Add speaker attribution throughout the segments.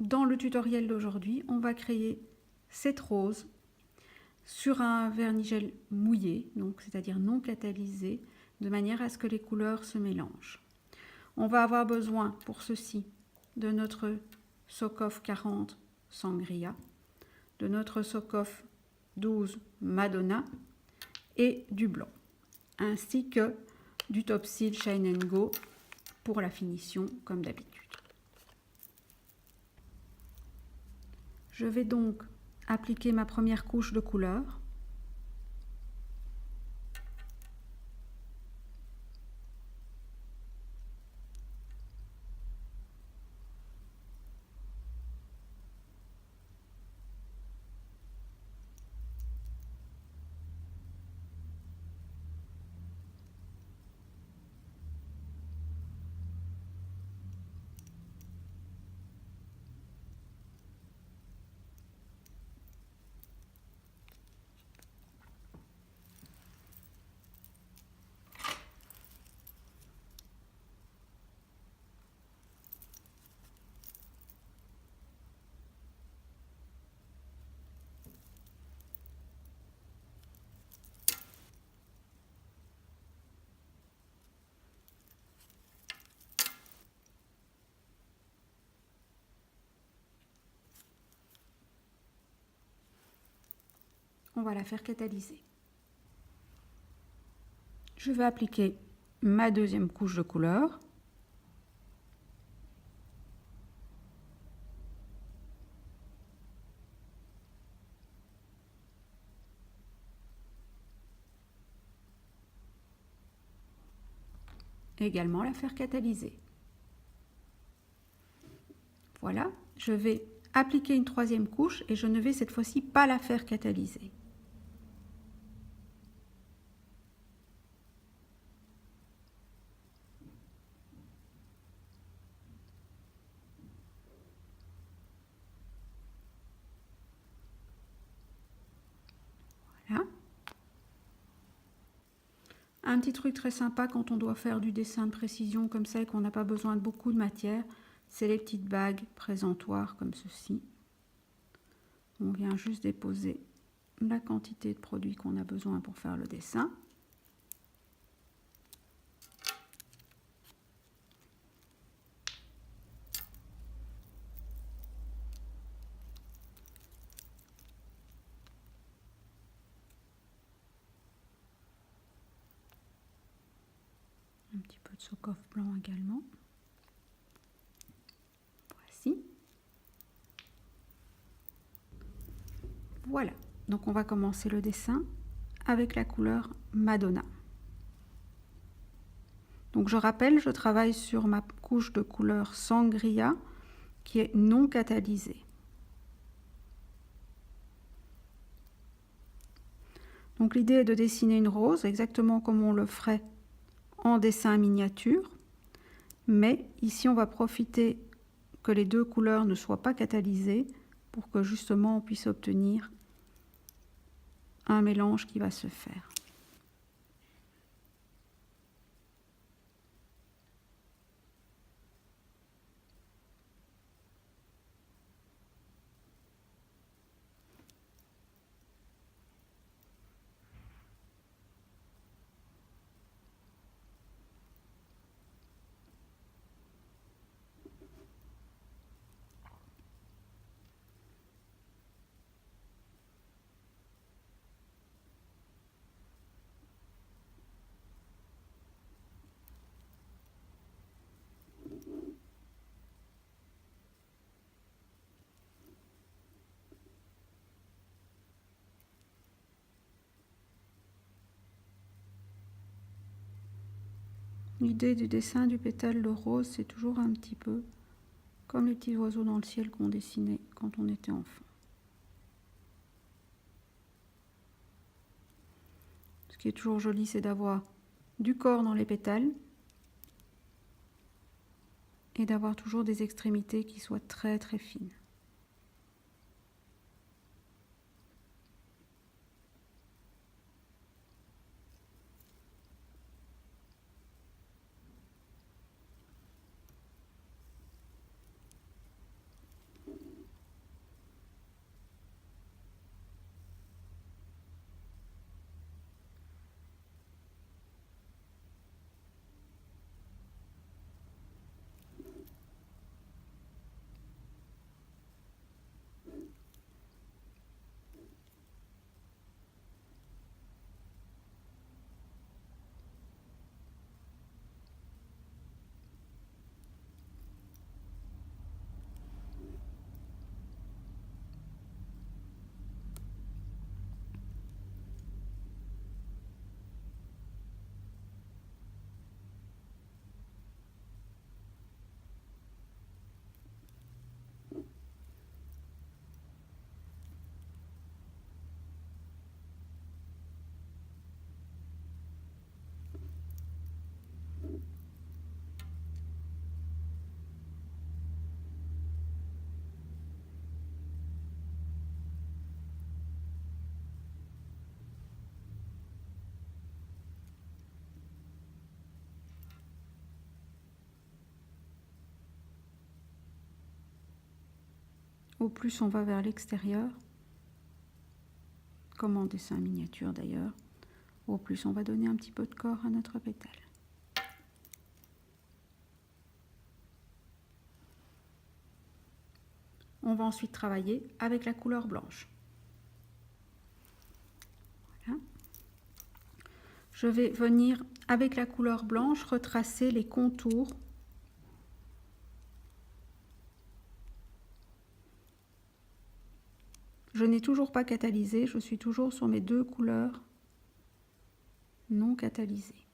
Speaker 1: dans le tutoriel d'aujourd'hui, on va créer cette rose sur un vernis-gel mouillé, donc c'est-à-dire non catalysé, de manière à ce que les couleurs se mélangent. On va avoir besoin pour ceci de notre Socoff 40 Sangria, de notre Socoff 12 Madonna et du blanc, ainsi que du Topsil Shine and Go pour la finition comme d'habitude. Je vais donc appliquer ma première couche de couleur. On va la faire catalyser. Je vais appliquer ma deuxième couche de couleur. Et également la faire catalyser. Voilà, je vais appliquer une troisième couche et je ne vais cette fois-ci pas la faire catalyser. Voilà. Un petit truc très sympa quand on doit faire du dessin de précision comme ça et qu'on n'a pas besoin de beaucoup de matière, c'est les petites bagues présentoirs comme ceci. On vient juste déposer la quantité de produit qu'on a besoin pour faire le dessin. Un petit peu de Socoff blanc également. Voici. Voilà, donc on va commencer le dessin avec la couleur Madonna. Donc je rappelle, je travaille sur ma couche de couleur Sangria qui est non catalysée. Donc l'idée est de dessiner une rose exactement comme on le ferait en dessin miniature, mais ici on va profiter que les deux couleurs ne soient pas catalysées pour que justement on puisse obtenir un mélange qui va se faire. L'idée du dessin du pétale de rose, c'est toujours un petit peu comme les petits oiseaux dans le ciel qu'on dessinait quand on était enfant. Ce qui est toujours joli, c'est d'avoir du corps dans les pétales et d'avoir toujours des extrémités qui soient très très fines. au plus on va vers l'extérieur, comme en dessin miniature d'ailleurs, au plus on va donner un petit peu de corps à notre pétale. On va ensuite travailler avec la couleur blanche. Voilà. Je vais venir avec la couleur blanche retracer les contours Je n'ai toujours pas catalysé, je suis toujours sur mes deux couleurs non catalysées.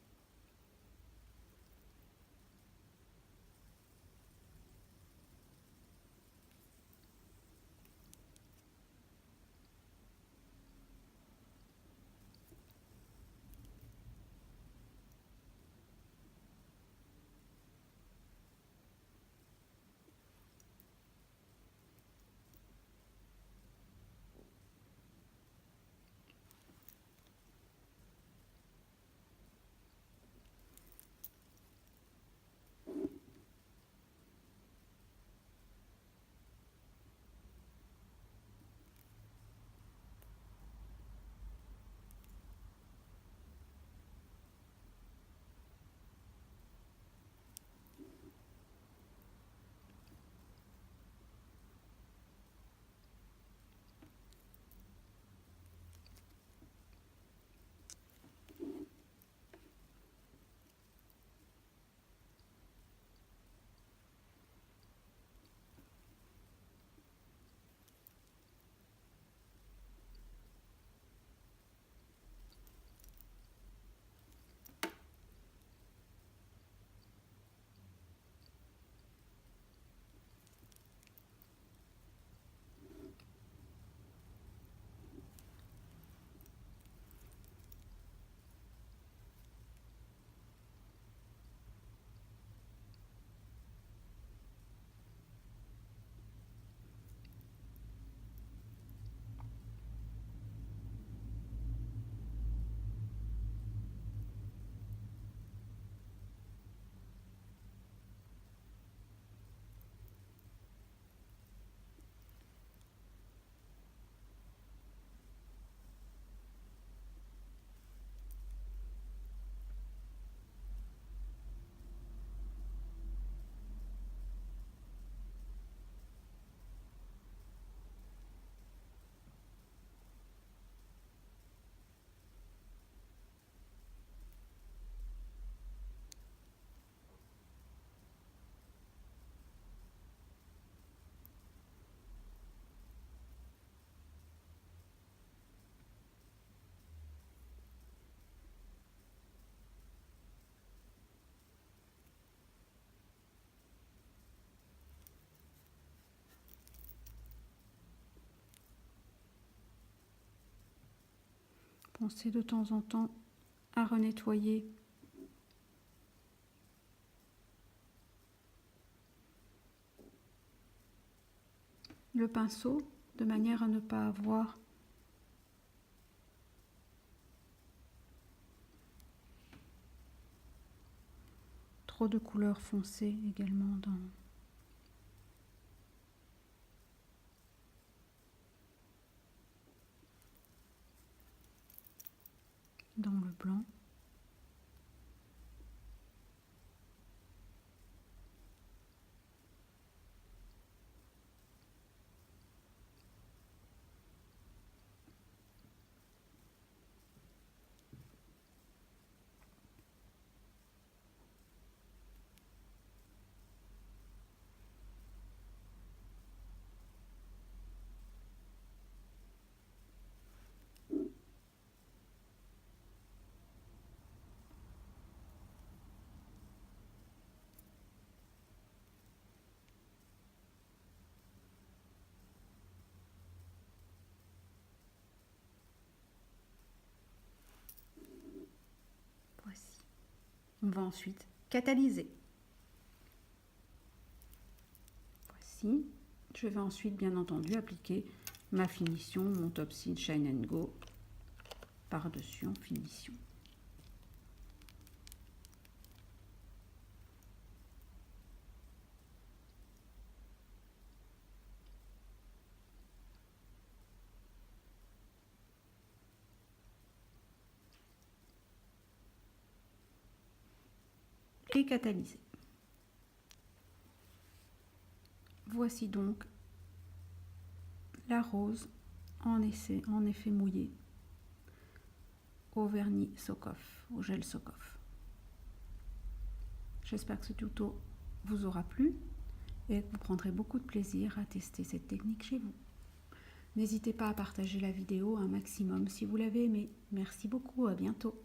Speaker 1: Pensez de temps en temps à renettoyer le pinceau de manière à ne pas avoir trop de couleurs foncées également dans le blanc. Voici. On va ensuite catalyser. Voici. Je vais ensuite, bien entendu, appliquer ma finition, mon Top Seal Shine and Go par-dessus en finition. et catalysé. Voici donc la rose en effet mouillée au vernis Sokoff, au gel Sokoff. J'espère que ce tuto vous aura plu et que vous prendrez beaucoup de plaisir à tester cette technique chez vous. N'hésitez pas à partager la vidéo un maximum si vous l'avez aimée. Merci beaucoup, à bientôt.